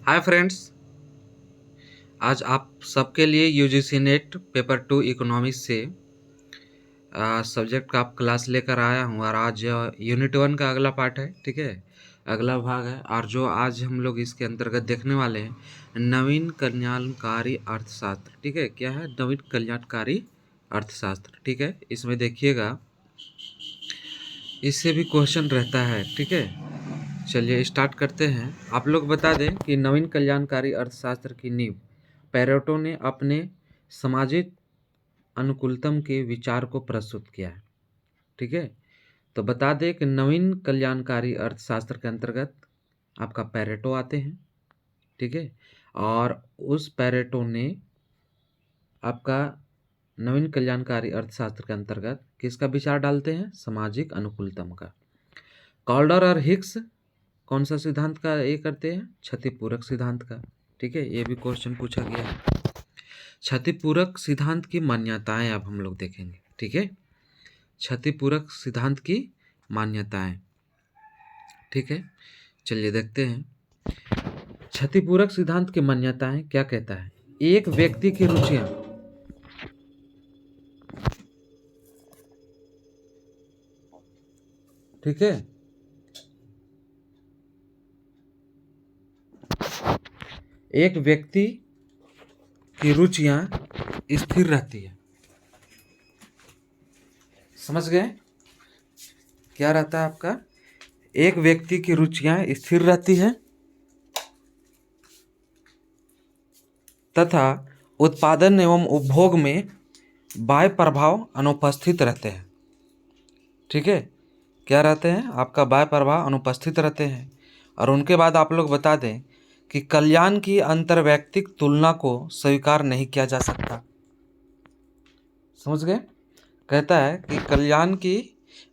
Hi friends, आज आप सबके लिए यूजीसी नेट पेपर 2 इकोनॉमिक्स से सब्जेक्ट का आप क्लास लेकर आया हूँ। और आज यूनिट 1 का अगला पार्ट है, ठीक है, अगला भाग है। और जो आज हम लोग इसके अंतर्गत देखने वाले हैं, नवीन कल्याणकारी अर्थशास्त्र। ठीक है, क्या है नवीन कल्याणकारी अर्थशास्त्र? ठीक है, इसमें देखिएगा, इससे भी क्वेश्चन रहता है। ठीक है, चलिए स्टार्ट करते हैं। आप लोग बता दें कि नवीन कल्याणकारी अर्थशास्त्र की नींव पेरेटो ने अपने सामाजिक अनुकूलतम के विचार को प्रस्तुत किया है। ठीक है, तो बता दें कि नवीन कल्याणकारी अर्थशास्त्र के अंतर्गत आपका पेरेटो आते हैं। ठीक है, और उस पेरेटो ने आपका नवीन कल्याणकारी अर्थशास्त्र के अंतर्गत किसका विचार डालते हैं? सामाजिक अनुकूलतम का। कॉल्डर और हिक्स कौन सा सिद्धांत का ये करते हैं? क्षतिपूरक सिद्धांत का। ठीक है, ये भी क्वेश्चन पूछा गया है। क्षतिपूरक सिद्धांत की मान्यताएं अब हम लोग देखेंगे। ठीक है, क्षतिपूरक सिद्धांत की मान्यताएं। ठीक है, चलिए देखते हैं। क्षतिपूरक सिद्धांत की मान्यताएं क्या कहता है? एक व्यक्ति की रुचियां, ठीक है, एक व्यक्ति की रुचियां स्थिर रहती है। समझ गए? क्या रहता है आपका? एक व्यक्ति की रुचियां स्थिर रहती है तथा उत्पादन एवं उपभोग में बाह्य प्रभाव अनुपस्थित रहते हैं। ठीक है, क्या रहते हैं? आपका बाह्य प्रभाव अनुपस्थित रहते हैं। और उनके बाद आप लोग बता दें कि कल्याण की अंतर्वैयक्तिक तुलना को स्वीकार नहीं किया जा सकता। समझ गए? कहता है कि कल्याण की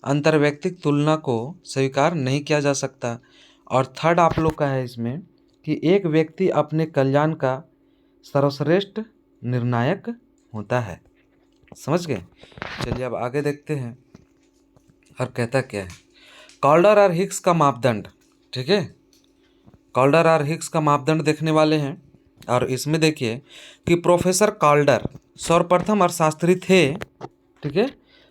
अंतर्वैयक्तिक तुलना को स्वीकार नहीं किया जा सकता। और थर्ड आप लोग का है इसमें कि एक व्यक्ति अपने कल्याण का सर्वश्रेष्ठ निर्णायक होता है। समझ गए? चलिए अब आगे देखते हैं और कहता क्या है। कॉल्डर और हिक्स का मापदंड। ठीक है, कॉल्डर और हिक्स का मापदंड देखने वाले हैं। और इसमें देखिए कि प्रोफेसर कॉल्डर सर्वप्रथम अर्थशास्त्री थे। ठीक है,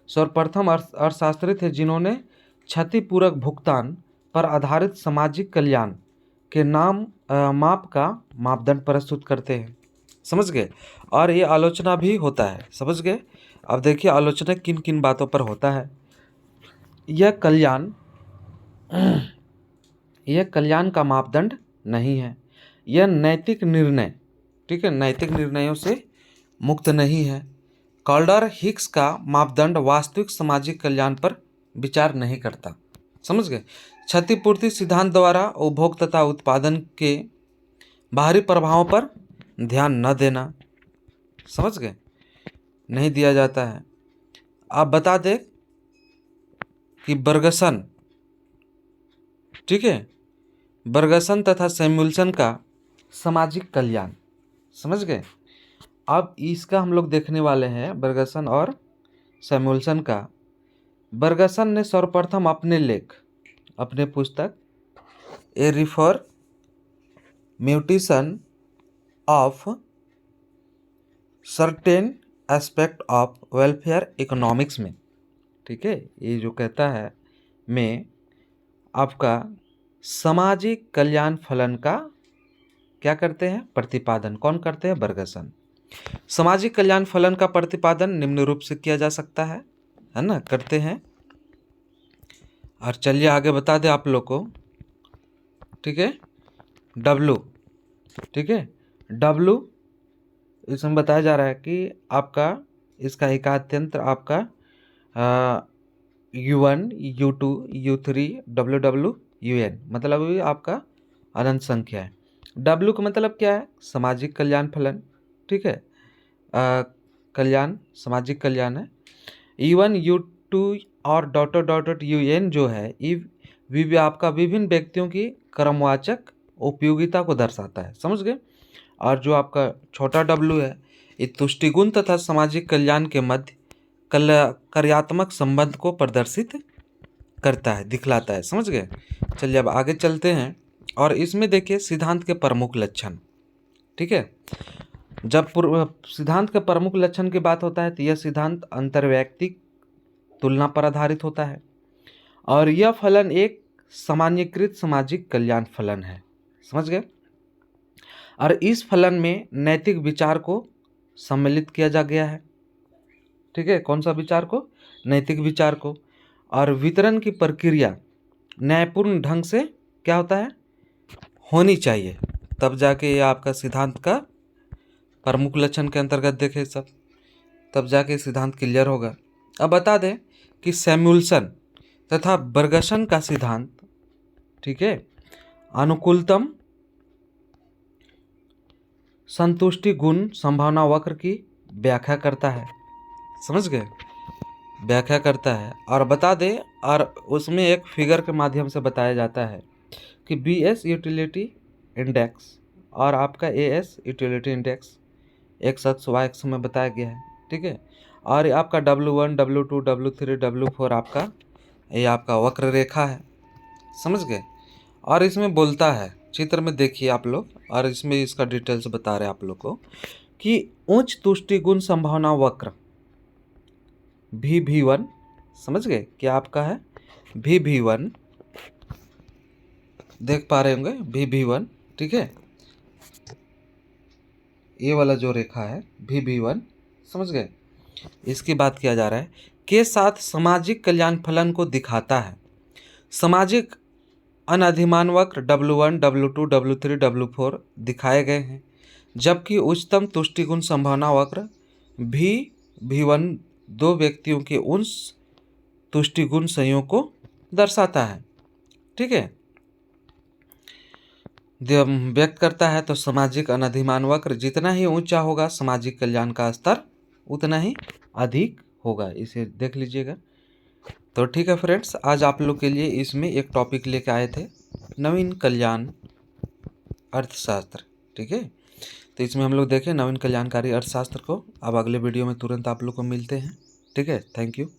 सर्वप्रथम अर्थशास्त्री थे जिन्होंने क्षतिपूरक भुगतान पर आधारित सामाजिक कल्याण के माप का मापदंड प्रस्तुत करते हैं। समझ गए? और ये आलोचना भी होता है। समझ गए? अब देखिए आलोचना किन किन बातों पर होता है। यह कल्याण का मापदंड नहीं है। यह नैतिक निर्णय, ठीक है, नैतिक निर्णयों से मुक्त नहीं है। कॉल्डर हिक्स का मापदंड वास्तविक सामाजिक कल्याण पर विचार नहीं करता। समझ गए? क्षतिपूर्ति सिद्धांत द्वारा उपभोग तथा उत्पादन के बाहरी प्रभावों पर ध्यान न देना। समझ गए? नहीं दिया जाता है। आप बता दें कि बर्गसन, ठीक है, बर्गसन तथा सैमुअल्सन का सामाजिक कल्याण। समझ गए? अब इसका हम लोग देखने वाले हैं, बर्गसन और सैमुअल्सन का। बर्गसन ने सर्वप्रथम अपने लेख, अपने पुस्तक A reformation of certain aspect of welfare economics में, ठीक है, ये जो कहता है में आपका सामाजिक कल्याण फलन का क्या करते हैं? प्रतिपादन। कौन करते हैं? बर्गसन। सामाजिक कल्याण फलन का प्रतिपादन निम्न रूप से किया जा सकता है ना, करते हैं। और चलिए आगे बता दें आप लोग को। ठीक है, डब्लू, ठीक है, डब्लू इसमें बताया जा रहा है कि आपका इसका एकात्यंत्र आपका U1 U2 U3 WW UN, मतलब ये आपका अनंत संख्या है। W का मतलब क्या है? सामाजिक कल्याण फलन। ठीक है, कल्याण, सामाजिक कल्याण है। U1 U2 और UN जो है ये आपका विभिन्न व्यक्तियों की क्रमवाचक उपयोगिता को दर्शाता है। समझ गए? और जो आपका छोटा W है ये तुष्टिगुण तथा सामाजिक कल्याण के मध्य कार्यात्मक संबंध को प्रदर्शित करता है, दिखलाता है। समझ गए? चलिए अब आगे चलते हैं और इसमें देखिए सिद्धांत के प्रमुख लक्षण, ठीक है। जब सिद्धांत के प्रमुख लक्षण की बात होता है तो यह सिद्धांत अंतर्वैयक्तिक तुलना पर आधारित होता है और यह फलन एक सामान्यीकृत सामाजिक कल्याण फलन है, समझ गए। और इस फलन में नैतिक विचार को सम्मिलित किया जा गया है, ठीक है। कौन सा विचार को? नैतिक विचार को। और वितरण की प्रक्रिया न्यायपूर्ण ढंग से क्या होता है? होनी चाहिए, तब जाके ये आपका सिद्धांत का प्रमुख लक्षण के अंतर्गत देखे सब, तब जाके सिद्धांत क्लियर होगा। अब बता दें कि सैमुअल्सन तथा बर्गसन का सिद्धांत, ठीक है, अनुकूलतम संतुष्टि गुण संभावना वक्र की व्याख्या करता है, समझ गए, व्याख्या करता है। और बता दें, और उसमें एक फिगर के माध्यम से बताया जाता है कि BS यूटिलिटी इंडेक्स और आपका AS यूटिलिटी इंडेक्स एक्स अक्ष वाई अक्ष में बताया गया है, ठीक है। और आपका W1 W2 W3 W4 आपका ये आपका वक्र रेखा है, समझ गए। और इसमें बोलता है, चित्र में देखिए आप लोग, और इसमें इसका डिटेल्स बता रहे हैं आप लोग को कि उच्च तुष्टि गुण संभावना वक्र VV1, समझ गए, क्या आपका है VV1, देख पा रहे होंगे VV1, ठीक है। ये वाला जो रेखा है VV1, समझ गए, इसकी बात किया जा रहा है, के साथ सामाजिक कल्याण फलन को दिखाता है। सामाजिक अनधिमान वक्र W1 W2 W3 W4 दिखाए गए हैं, जबकि उच्चतम तुष्टिगुण संभावना वक्र VV1 दो व्यक्तियों के उन तुष्टिगुण संयोग को दर्शाता है, ठीक है, व्यक्त करता है। तो सामाजिक अनधिमान वक्र जितना ही ऊंचा होगा सामाजिक कल्याण का स्तर उतना ही अधिक होगा, इसे देख लीजिएगा। तो ठीक है फ्रेंड्स, आज आप लोग के लिए इसमें एक टॉपिक लेके आए थे, नवीन कल्याण अर्थशास्त्र, ठीक है। तो इसमें हम लोग देखें नवीन कल्याणकारी अर्थशास्त्र को। अब अगले वीडियो में तुरंत आप लोग को मिलते हैं, ठीक है। Thank you.